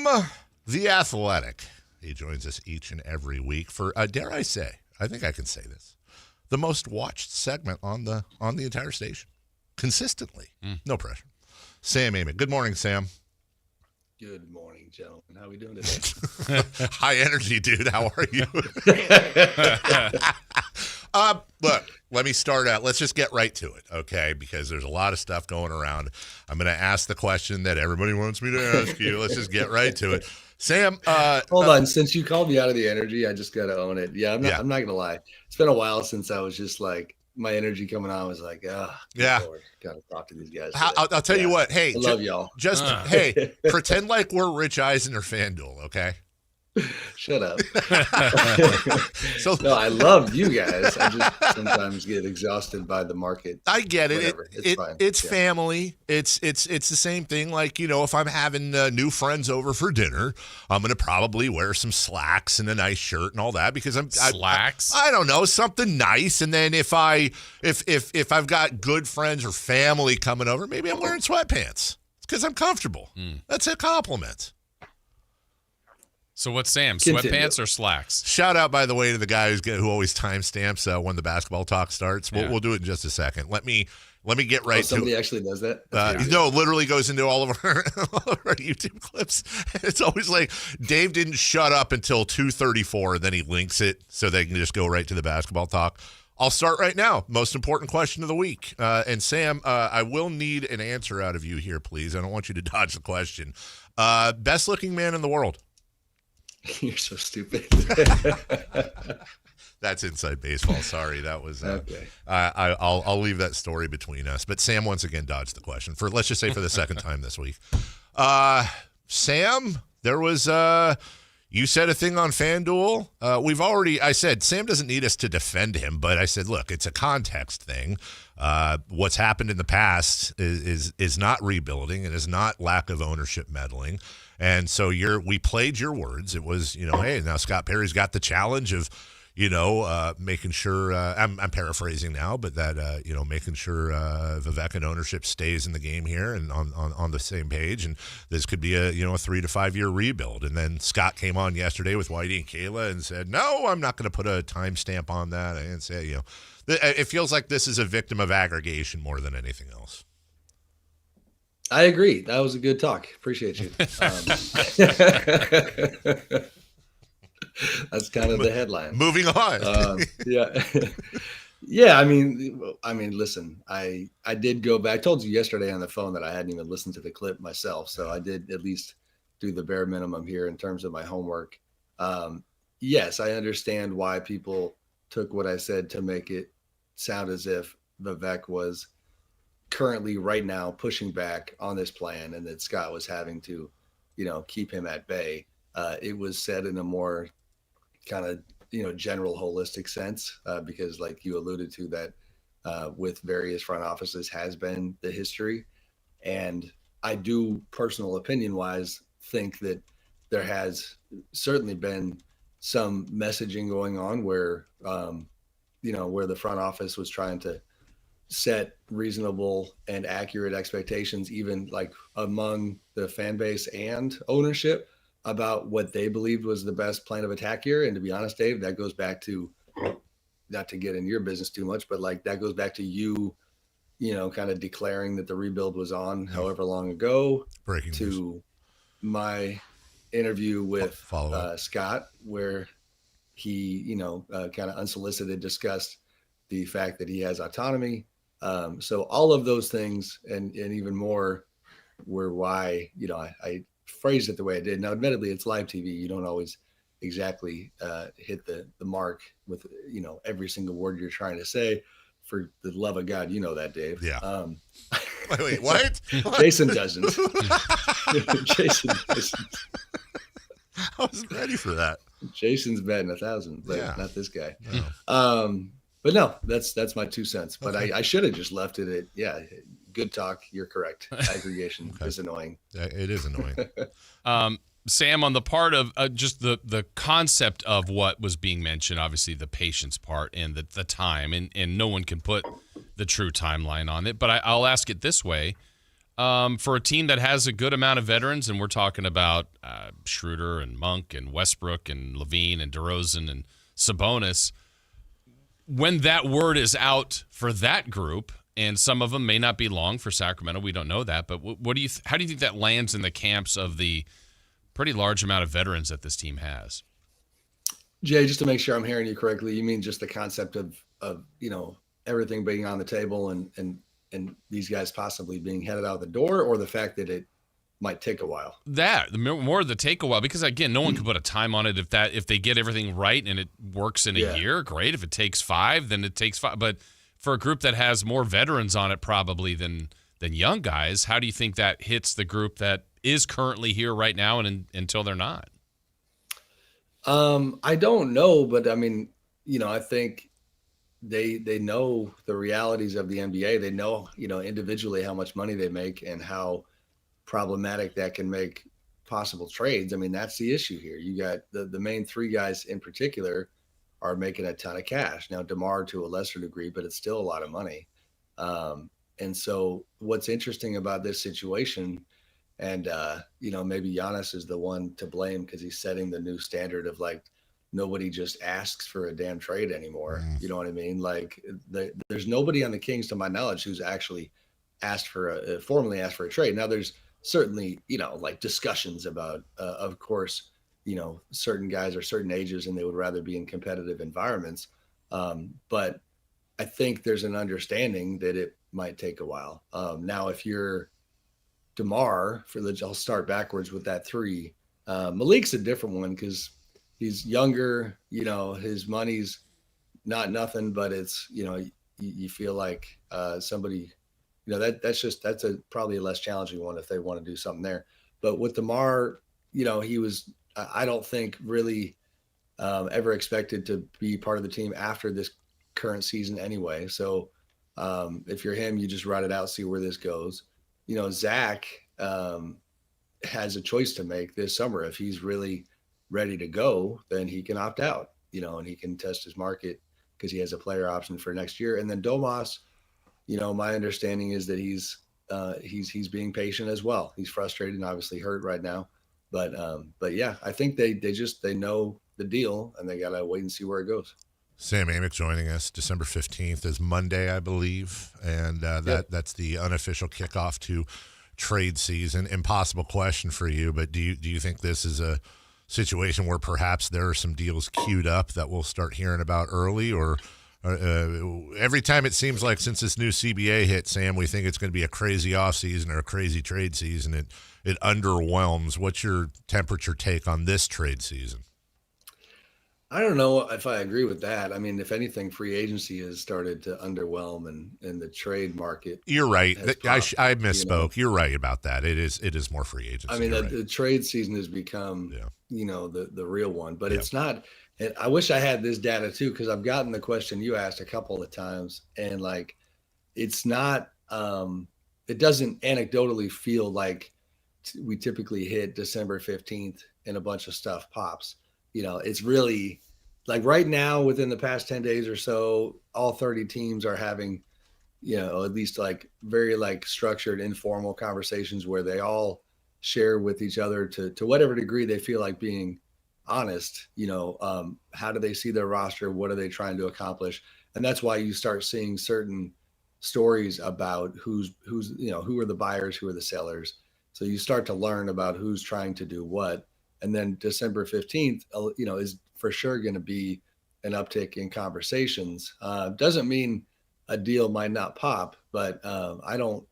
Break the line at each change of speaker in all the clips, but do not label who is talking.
from The Athletic. He joins us each and every week for, dare I say, I think I can say this, the most watched segment on the entire station. Consistently. No pressure. Sam Amick. Good morning, Sam.
Good morning, gentlemen. How are we doing today?
High energy, dude. How are you? Look, let me start out. Let's just get right to it, okay? Because there's a lot of stuff going around. I'm going to ask the question that everybody wants me to ask you. Let's just get right to it. Sam,
hold on. Since you called me out of the energy, I just got to own it. Yeah, I'm not going to lie. It's been a while since I was just like, my energy coming on was like,
yeah,
Lord, gotta talk to these guys.
I'll tell you what. Hey,
I love y'all.
Just hey, pretend like we're Rich Eisen or FanDuel, okay?
Shut up. No, I love you guys. I just sometimes get exhausted by the market.
I get it.
It's fine.
It's family. It's the same thing. Like, you know, if I'm having new friends over for dinner, I'm going to probably wear some slacks and a nice shirt and all that because
slacks.
I don't know, something nice. And then if I've got good friends or family coming over, maybe I'm wearing sweatpants because I'm comfortable. That's a compliment.
So what's Sam? Sweatpants or slacks?
Shout out, by the way, to the guy who always timestamps when the basketball talk starts. We'll do it in just a second. Let me get right to it.
Somebody actually does that?
No, literally goes into all of our YouTube clips. It's always like Dave didn't shut up until 2:34, then he links it so they can just go right to the basketball talk. I'll start right now. Most important question of the week. And Sam, I will need an answer out of you here, please. I don't want you to dodge the question. Best looking man in the world.
You're so stupid.
That's inside baseball. Sorry, that was.
Okay.
I'll leave that story between us. But Sam once again dodged the question for, let's just say, for the second time this week. Sam, there was you said a thing on FanDuel. I said Sam doesn't need us to defend him, but I said, look, it's a context thing. What's happened in the past is not rebuilding. It is not lack of ownership meddling. And so we played your words. It was, hey, now Scott Perry's got the challenge of, making sure, I'm paraphrasing now, but that, making sure Vivek and ownership stays in the game here and on the same page. And this could be a 3 to 5 year rebuild. And then Scott came on yesterday with Whitey and Kayla and said, no, I'm not going to put a timestamp on that. I didn't say, it feels like this is a victim of aggregation more than anything else.
I agree. That was a good talk. Appreciate you. That's kind of the headline.
Moving on.
Yeah. I mean, listen, I did go back. I told you yesterday on the phone that I hadn't even listened to the clip myself. So I did at least do the bare minimum here in terms of my homework. Yes, I understand why people took what I said to make it sound as if Vivek was currently right now pushing back on this plan and that Scott was having to, keep him at bay. It was said in a more kind of, general holistic sense, because like you alluded to that with various front offices has been the history. And I do, personal opinion wise, think that there has certainly been some messaging going on where, where the front office was trying to set reasonable and accurate expectations, even like among the fan base and ownership, about what they believed was the best plan of attack here. And to be honest, Dave, that goes back to, not to get in your business too much, but like that goes back to you, kind of declaring that the rebuild was on however long ago.
Breaking
to
news.
My interview with Scott, where he, kind of unsolicited discussed the fact that he has autonomy. So all of those things and even more were why, I phrased it the way I did. Now, admittedly, it's live TV. You don't always exactly hit the mark with, every single word you're trying to say. For the love of God, you know that, Dave.
Yeah. Wait, what?
Jason doesn't. Jason doesn't.
I wasn't ready for that.
Jason's batting 1,000, but not this guy.
No.
But no, that's my 2 cents. But okay. I should have just left it at, good talk. You're correct. Aggregation is annoying.
It is annoying.
Sam, on the part of just the concept of what was being mentioned, obviously the patience part and the time, and no one can put the true timeline on it. But I'll ask it this way. for a team that has a good amount of veterans, and we're talking about Schroeder and Monk and Westbrook and LaVine and DeRozan and Sabonis. When that word is out for that group, and some of them may not be long for Sacramento, we don't know that. But how do you think that lands in the camps of the pretty large amount of veterans that this team has?
Jay, just to make sure I'm hearing you correctly, you mean just the concept of everything being on the table and these guys possibly being headed out the door, or the fact that it might take a while?
More the take a while, because again, no one can put a time on it. If they get everything right and it works in a year, great. If it takes 5, then it takes 5. But for a group that has more veterans on it probably than young guys, how do you think that hits the group that is currently here right now and until they're not?
I don't know, but I mean, I think they know the realities of the NBA. They know, individually how much money they make and how problematic that can make possible trades. I mean, that's the issue here. You got the main 3 guys in particular are making a ton of cash. Now, DeMar to a lesser degree, but it's still a lot of money. And so what's interesting about this situation, and, maybe Giannis is the one to blame because he's setting the new standard of like, nobody just asks for a damn trade anymore. You know what I mean? Like there's nobody on the Kings, to my knowledge, who's actually formally asked for a trade. Now there's certainly, like discussions about, of course, certain guys are certain ages and they would rather be in competitive environments. But I think there's an understanding that it might take a while. Now, if you're DeMar, I'll start backwards with that 3. Malik's a different one because he's younger, his money's not nothing, but it's, you feel like somebody, that's probably a less challenging one if they want to do something there. But with DeMar, he was, I don't think really ever expected to be part of the team after this current season anyway. So if you're him, you just ride it out, see where this goes. Zach has a choice to make this summer. If he's really ready to go, then he can opt out, and he can test his market because he has a player option for next year. And then Domas, my understanding is that he's being patient as well. He's frustrated and obviously hurt right now. But yeah, I think they know the deal and they got to wait and see where it goes.
Sam Amick joining us December 15th is Monday, I believe. And that's the unofficial kickoff to trade season. Impossible question for you, but do you think this is a situation where perhaps there are some deals queued up that we'll start hearing about early, or every time it seems like since this new CBA hit, Sam, we think it's going to be a crazy offseason or a crazy trade season. It underwhelms. What's your temperature take on this trade season?
I don't know if I agree with that. I mean, if anything, free agency has started to underwhelm and the trade market.
You're right. I misspoke. You're right about that. It is more free agency.
I mean, the trade season has become, the real one, but it's not. And I wish I had this data too, because I've gotten the question you asked a couple of times, and like, it's not. It doesn't anecdotally feel like we typically hit December 15th and a bunch of stuff pops. It's really like right now within the past 10 days or so, all 30 teams are having, at least like very like structured informal conversations where they all share with each other to whatever degree they feel like being honest, how do they see their roster? What are they trying to accomplish? And that's why you start seeing certain stories about who are the buyers, who are the sellers. So you start to learn about who's trying to do what. And then December 15th, is for sure going to be an uptick in conversations. Doesn't mean a deal might not pop, but I don't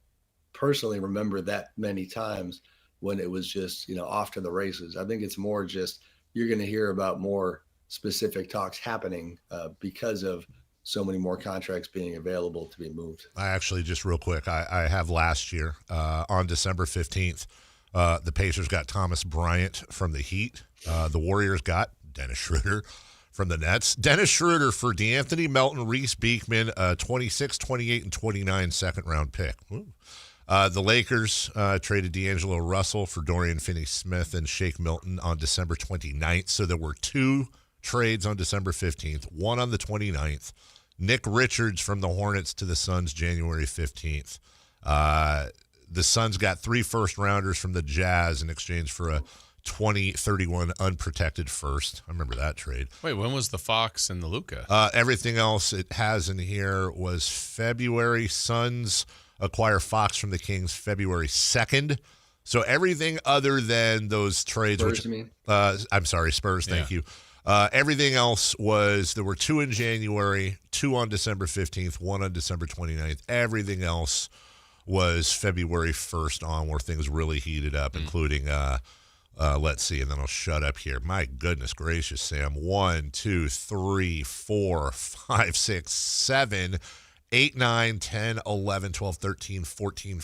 personally remember that many times when it was just, off to the races. I think it's more just you're going to hear about more specific talks happening because of so many more contracts being available to be moved.
I actually, just real quick, I have last year on December 15th, the Pacers got Thomas Bryant from the Heat. The Warriors got Dennis Schroeder from the Nets. Dennis Schroeder for DeAnthony Melton, Reese Beekman, 26, 28, and 29 second-round pick. The Lakers traded D'Angelo Russell for Dorian Finney-Smith and Shake Milton on December 29th. So there were 2 trades on December 15th, one on the 29th. Nick Richards from the Hornets to the Suns January 15th. the Suns got 3 first-rounders from the Jazz in exchange for a 2031 unprotected first. I remember that trade.
Wait, when was the Fox and the Luka?
Everything else it has in here was February. Suns acquire Fox from the Kings February 2nd. So everything other than those trades,
Spurs, you mean?
I'm sorry, Spurs, thank you. Everything else there were 2 in January, 2 on December 15th, 1 on December 29th. Everything else was February 1st on where things really heated up, including, let's see, and then I'll shut up here. My goodness gracious, Sam. 1, 2, 3, 4, 5, 6, 7, 8, 9, 10, 11, 12, 13, 14,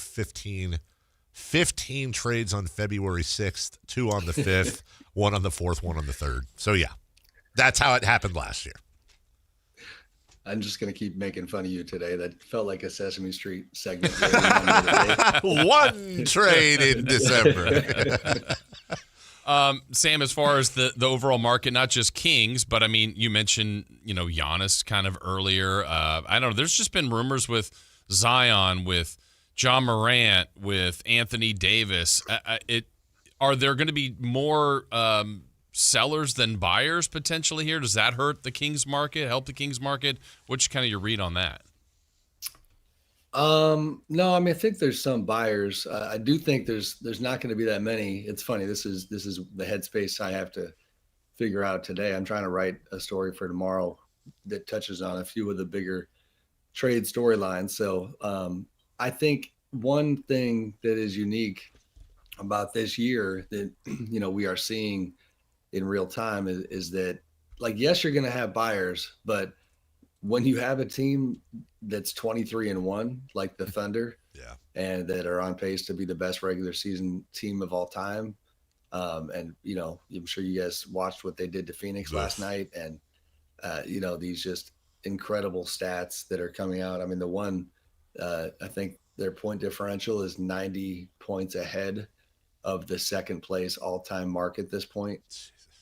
15 trades on February 6th, 2 on the 5th, 1 on the 4th, 1 on the 3rd. So, yeah, that's how it happened last year.
I'm just going to keep making fun of you today. That felt like a Sesame Street segment.
One trade in December.
Sam, as far as the overall market, not just Kings, but I mean, you mentioned, Giannis kind of earlier. I don't know. There's just been rumors with Zion, with John Morant, with Anthony Davis. Are there going to be more sellers than buyers potentially here? Does that hurt the Kings market, help the Kings market? What's kind of your read on that?
No, I mean, I think there's some buyers. I do think there's not going to be that many. It's funny. This is the headspace I have to figure out today. I'm trying to write a story for tomorrow that touches on a few of the bigger trade storylines. So, I think one thing that is unique about this year that, we are seeing in real time is that, like, yes, you're going to have buyers, but when you have a team that's 23-1, like the Thunder, and that are on pace to be the best regular season team of all time, and I'm sure you guys watched what they did to Phoenix last night, and these just incredible stats that are coming out. I mean, the one, I think their point differential is 90 points ahead of the second place all-time mark at this point.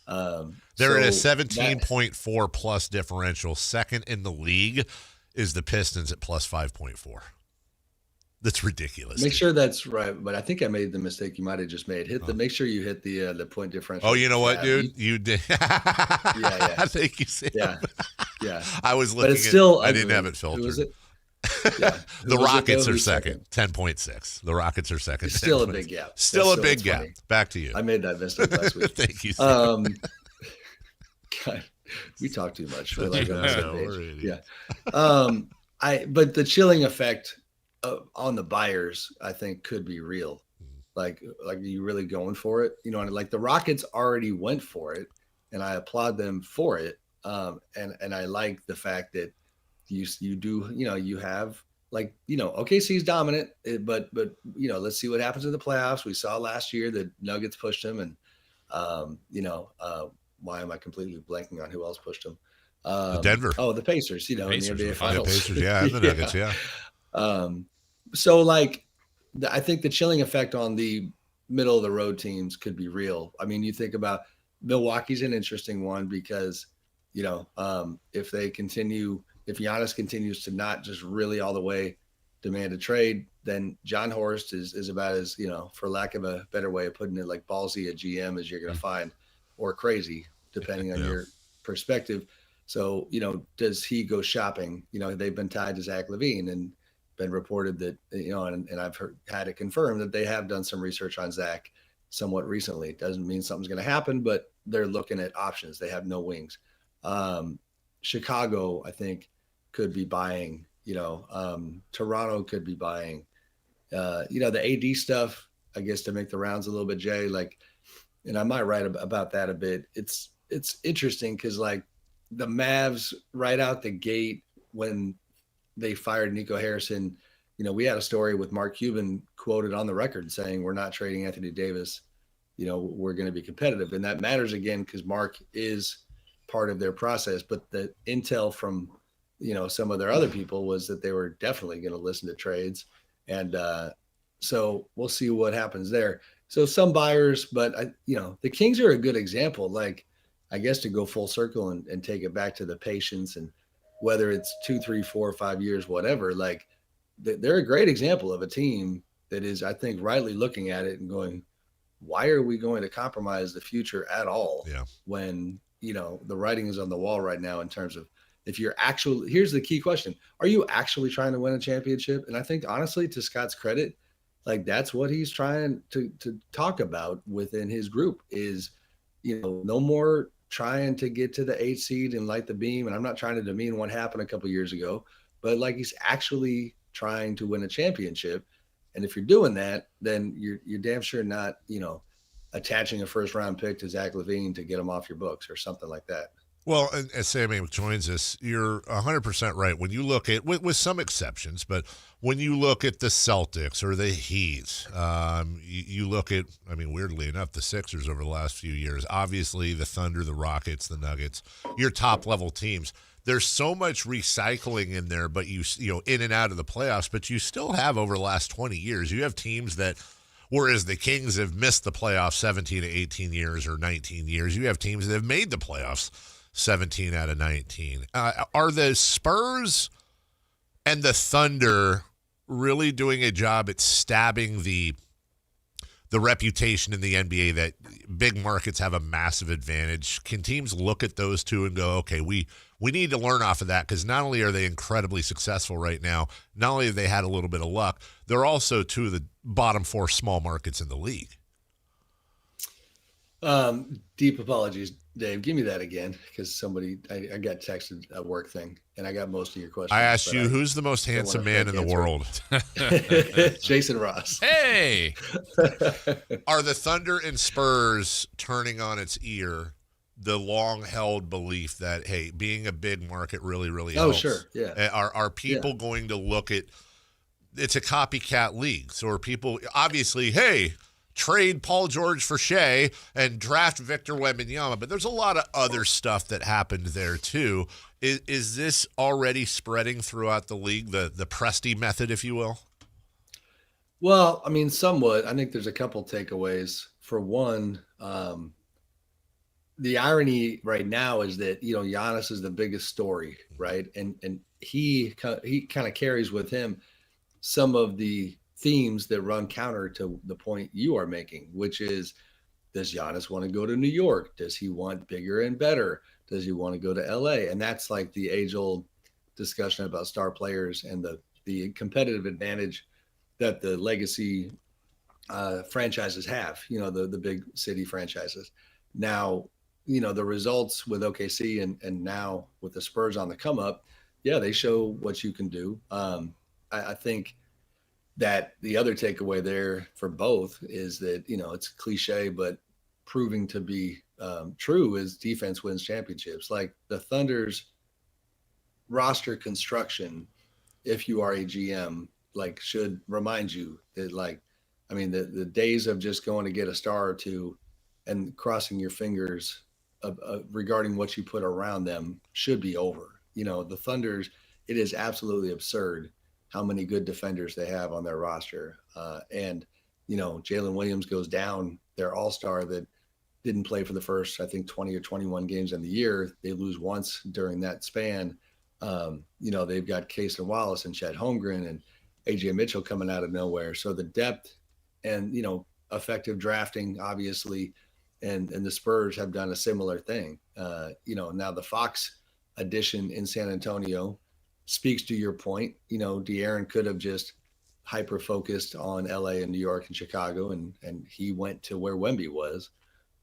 They're at a 17.4 plus differential. Second in the league is the Pistons at plus 5.4. That's ridiculous.
Make sure that's right, but I think I made the mistake you might have just made. Make sure you hit the point differential.
Oh, you know what, dude? You did.
Yeah.
Thank you, Sam.
Yeah.
I was looking.
But it's still,
I didn't have it filtered.
Who was it? Yeah.
The Rockets are second, 10.6. The Rockets are second.
It's still a big gap.
Still a big gap. Back to you.
I made that mistake last week.
Thank you, Sam.
God, we talk too much.
We're
like
idiots.
But the chilling effect on the buyers, I think, could be real. Like, are you really going for it? And like the Rockets already went for it, and I applaud them for it. And I like the fact that you do, you have, like, OKC's dominant, but let's see what happens in the playoffs. We saw last year that Nuggets pushed them, and why am I completely blanking on who else pushed them?
Denver.
Oh, the Pacers. In the NBA Finals.
The Pacers, and the Nuggets,
So, like, I think the chilling effect on the middle of the road teams could be real. I mean, you think about Milwaukee's an interesting one because, if Giannis continues to not just really all the way demand a trade, then John Horst is about as, for lack of a better way of putting it, like ballsy a GM as you're going to find, or crazy, depending on your perspective. So, does he go shopping? They've been tied to Zach LaVine, and been reported that, and I've had it confirmed that they have done some research on Zach somewhat recently. It doesn't mean something's going to happen, but they're looking at options. They have no wings. Chicago, I think, could be buying, Toronto could be buying, the AD stuff, I guess, to make the rounds a little bit, Jay, like, and I might write about that a bit. It's interesting because, like, the Mavs right out the gate when they fired Nico Harrison, we had a story with Mark Cuban quoted on the record saying, we're not trading Anthony Davis. We're going to be competitive. And that matters again, because Mark is part of their process. But the intel from, some of their other people was that they were definitely going to listen to trades. And so we'll see what happens there. So some buyers, but the Kings are a good example, like, I guess, to go full circle and take it back to the patience, and whether it's 2, 3, 4, 5 years, whatever, like, they're a great example of a team that is, I think, rightly looking at it and going, why are we going to compromise the future at all?
Yeah.
When, the writing is on the wall right now in terms of if you're actually, here's the key question. Are you actually trying to win a championship? And I think honestly, to Scott's credit, like that's what he's trying to talk about within his group is, no more trying to get to the 8th seed and light the beam. And I'm not trying to demean what happened a couple of years ago, but like he's actually trying to win a championship. And if you're doing that, then you're damn sure not, attaching a first round pick to Zach LaVine to get him off your books or something like that.
Well, as Sam Amick joins us, you're 100% right. When you look at, with some exceptions, but when you look at the Celtics or the Heat, you look at, weirdly enough, the Sixers over the last few years, obviously the Thunder, the Rockets, the Nuggets, your top-level teams. There's so much recycling in there, but you in and out of the playoffs, but you still have over the last 20 years, you have teams that, whereas the Kings have missed the playoffs 17 to 18 years or 19 years, you have teams that have made the playoffs 17 out of 19. Are the Spurs and the Thunder really doing a job at stabbing the reputation in the NBA that big markets have a massive advantage? Can teams look at those two and go, okay, we need to learn off of that, because not only are they incredibly successful right now, not only have they had a little bit of luck, they're also two of the bottom 4 small markets in the league.
Deep apologies, Dave. Give me that again, because I got texted a work thing, and I got most of your questions.
I asked you, who's the most handsome man in the world?
Jason Ross.
Hey!
Are the Thunder and Spurs turning on its ear the long-held belief that, hey, being a big market really, really helps?
Oh, sure, yeah.
Are people going to look at – it's a copycat league, so are people – obviously, hey – trade Paul George for Shea and draft Victor Wembanyama, but there's a lot of other stuff that happened there too. Is this already spreading throughout the league, the Presti method, if you will?
Well, somewhat. I think there's a couple takeaways. For one, the irony right now is that, Giannis is the biggest story, right? And he kind of carries with him some of the themes that run counter to the point you are making, which is, does Giannis want to go to New York? Does he want bigger and better? Does he want to go to LA? And that's like the age-old discussion about star players and the competitive advantage that the legacy franchises have, the big city franchises. Now, the results with OKC and now with the Spurs on the come up, yeah, they show what you can do. I think that the other takeaway there for both is that, it's cliche, but proving to be true is defense wins championships. Like the Thunder's roster construction, if you are a GM, should remind you that the days of just going to get a star or two and crossing your fingers regarding what you put around them should be over. The Thunder's, it is absolutely absurd how many good defenders they have on their roster. And Jalen Williams goes down, their all-star that didn't play for the first, I think, 20 or 21 games in the year. They lose once during that span. They've got Case and Wallace and Chet Holmgren and AJ Mitchell coming out of nowhere. So the depth and, effective drafting, obviously, and the Spurs have done a similar thing. Now the Fox addition in San Antonio speaks to your point. De'Aaron could have just hyper-focused on LA and New York and Chicago, and he went to where Wemby was,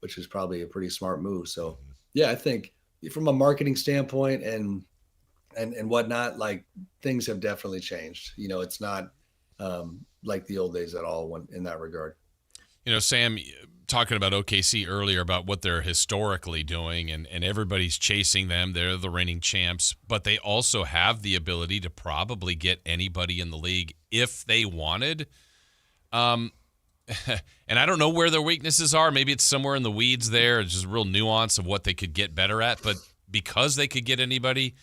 which is probably a pretty smart move. So, yeah, I think from a marketing standpoint and whatnot, things have definitely changed. It's not like the old days at all in that regard.
Sam, talking about OKC earlier about what they're historically doing, and everybody's chasing them. They're the reigning champs, but they also have the ability to probably get anybody in the league if they wanted. And I don't know where their weaknesses are. Maybe it's somewhere in the weeds there. It's just real nuance of what they could get better at. But because they could get anybody,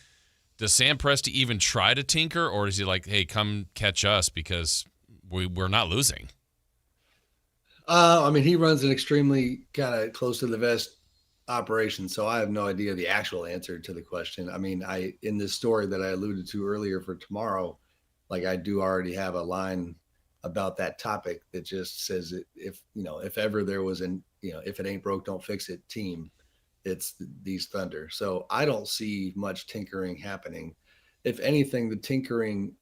does Sam Presti even try to tinker, or is he like, hey, come catch us because we're not losing?
He runs an extremely kind of close to the vest operation, so I have no idea the actual answer to the question. In this story that I alluded to earlier for tomorrow, I do already have a line about that topic that just says if ever there was if it ain't broke, don't fix it team, it's these Thunder. So I don't see much tinkering happening. If anything, the tinkering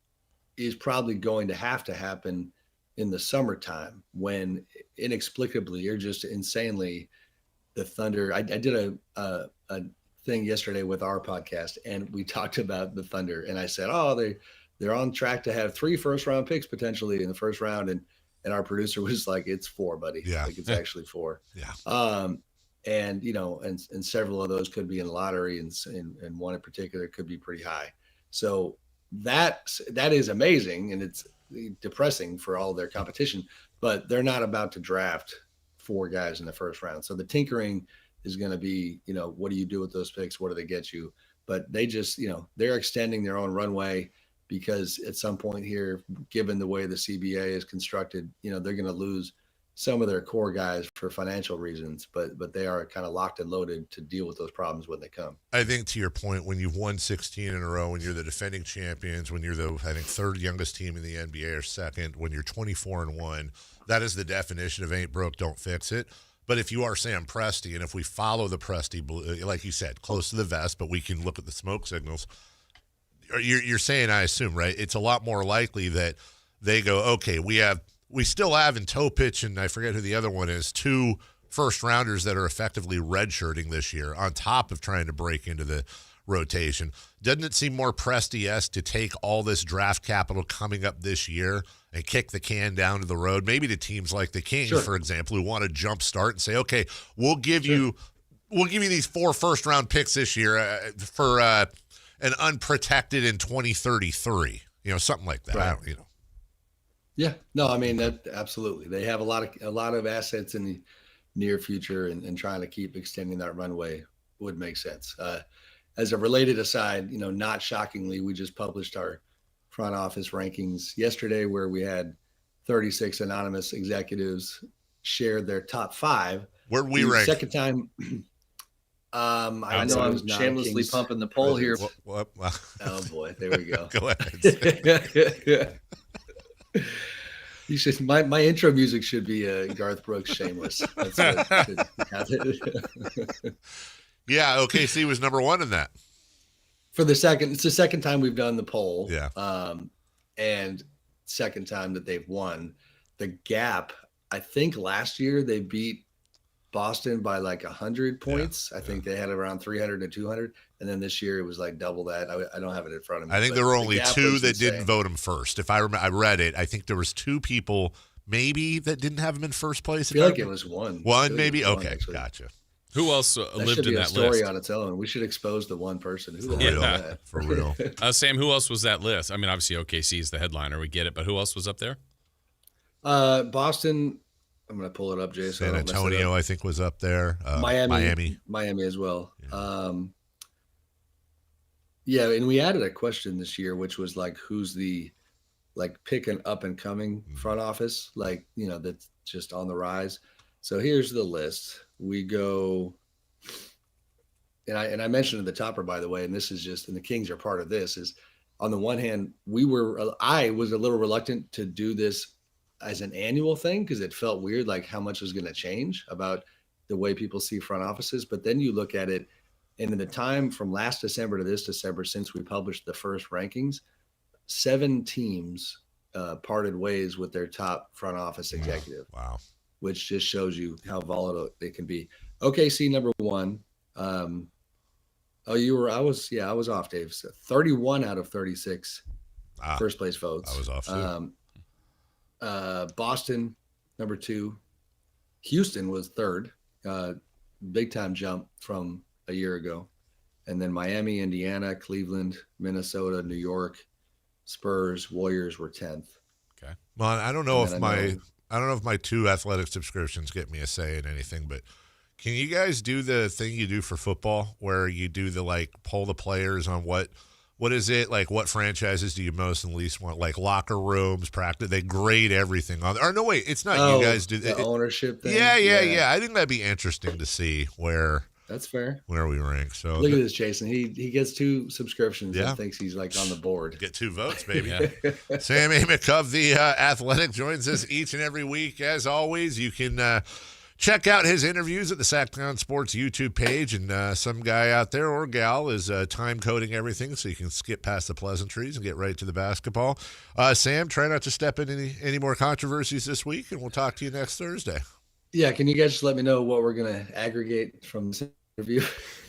is probably going to happen in the summertime when inexplicably or just insanely the Thunder. I did a thing yesterday with our podcast and we talked about the Thunder and I said, they're on track to have 3 first-round picks potentially in the first round. And our producer was like, it's 4, buddy.
Yeah.
Like it's actually 4.
Yeah.
And, and several of those could be in the lottery and one in particular could be pretty high. So that is amazing. And it's depressing for all their competition, but they're not about to draft 4 guys in the first round. So the tinkering is going to be, what do you do with those picks? What do they get you? But they just, they're extending their own runway. Because at some point here, given the way the CBA is constructed, they're going to lose some of their core guys for financial reasons, but they are kind of locked and loaded to deal with those problems when they come.
I think to your point, when you've won 16 in a row, when you're the defending champions, when you're the, I think, 3rd youngest team in the NBA or 2nd, when you're 24-1, that is the definition of ain't broke, don't fix it. But if you are Sam Presti, and if we follow the Presti, like you said, close to the vest, but we can look at the smoke signals, you're saying, I assume, right? It's a lot more likely that they go, okay, we still have in Topich, and I forget who the other one is, 2 first-rounders that are effectively redshirting this year on top of trying to break into the rotation. Doesn't it seem more Presti-esque to take all this draft capital coming up this year and kick the can down to the road, maybe to teams like the Kings, for example, who want to jump start and say, okay, we'll give you these 4 first-round picks this year for an unprotected in 2033, something like that.
Right. Yeah, no, I mean that absolutely. They have a lot of assets in the near future, and trying to keep extending that runway would make sense. As a related aside, not shockingly, we just published our front office rankings yesterday, where we had 36 anonymous executives shared their top 5.
Where'd we rank?
Second time.
I know I'm shamelessly pumping the poll here.
Well,
oh boy, there we go.
Go ahead.
You should. My intro music should be Garth Brooks' "Shameless." That's
Yeah, OKC was number 1 in that.
It's the second time we've done the poll.
Yeah.
And second time that they've won. The gap, I think last year they beat Boston by like 100 points. I think they had around 300 to 200. And then this year it was like double that. I don't have it in front of me.
I think there were only 2 that didn't vote him first. If I remember, I read it. I think there was 2 people maybe that didn't have him in first place.
I feel like it was one.
One maybe? Okay, gotcha.
Who else lived in that list?
Story on its own. We should expose the one person.
For real.
Sam, who else was that list? I mean, obviously OKC is the headliner. We get it. But who else was up there?
Boston. I'm going to pull it up, Jason.
San Antonio, I think, was up there.
Miami as well. Yeah. And we added a question this year, which was like, who's the pick an up and coming front office, that's just on the rise. So here's the list. We go, and I mentioned at the topper, by the way, and this is just, and the Kings are part of this, is on the one hand, I was a little reluctant to do this as an annual thing because it felt weird, like how much was going to change about the way people see front offices. But then you look at it, and in the time from last December to this December, since we published the first rankings, 7 teams parted ways with their top front office executive.
Wow.
Which just shows you how volatile they can be. OKC number 1. I was off, Dave. So 31 out of 36 first place votes.
I was off too.
Boston, number 2. Houston was 3rd. Big time jump from a year ago. And then Miami, Indiana, Cleveland, Minnesota, New York, Spurs, Warriors were 10th.
Okay. Well, I don't know if my 2 athletic subscriptions get me a say in anything, but can you guys do the thing you do for football where you do the poll the players on what is it, what franchises do you most and least want, locker rooms, practice? They grade everything on. Or no, wait, it's not you guys do
the ownership thing.
Yeah. I think that'd be interesting to see where
That's fair.
where we rank. So
look at this, Jason. He gets 2 subscriptions
Yeah.
and thinks he's like on the board.
Get 2 votes, baby.
Yeah.
Sam Amick of The Athletic joins us each and every week. As always, you can check out his interviews at the Sactown Sports YouTube page, and some guy out there or gal is time coding everything so you can skip past the pleasantries and get right to the basketball. Sam, try not to step in any more controversies this week, and we'll talk to you next Thursday.
Yeah, can you guys just let me know what we're going to aggregate from this interview?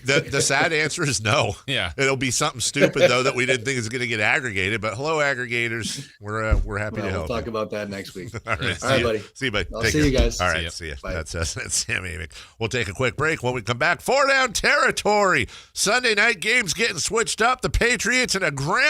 The sad answer is no.
Yeah.
It'll be something stupid, though, that we didn't think is going to get aggregated. But hello, aggregators. We're happy to help.
We'll talk about that next week.
All right,
buddy.
See you, buddy.
I'll
Take
see
care.
you guys.
All right,
See
see you.
Bye.
That's Sam Amick. We'll take a quick break. When we come back, 4 down territory. Sunday night games getting switched up. The Patriots in a grand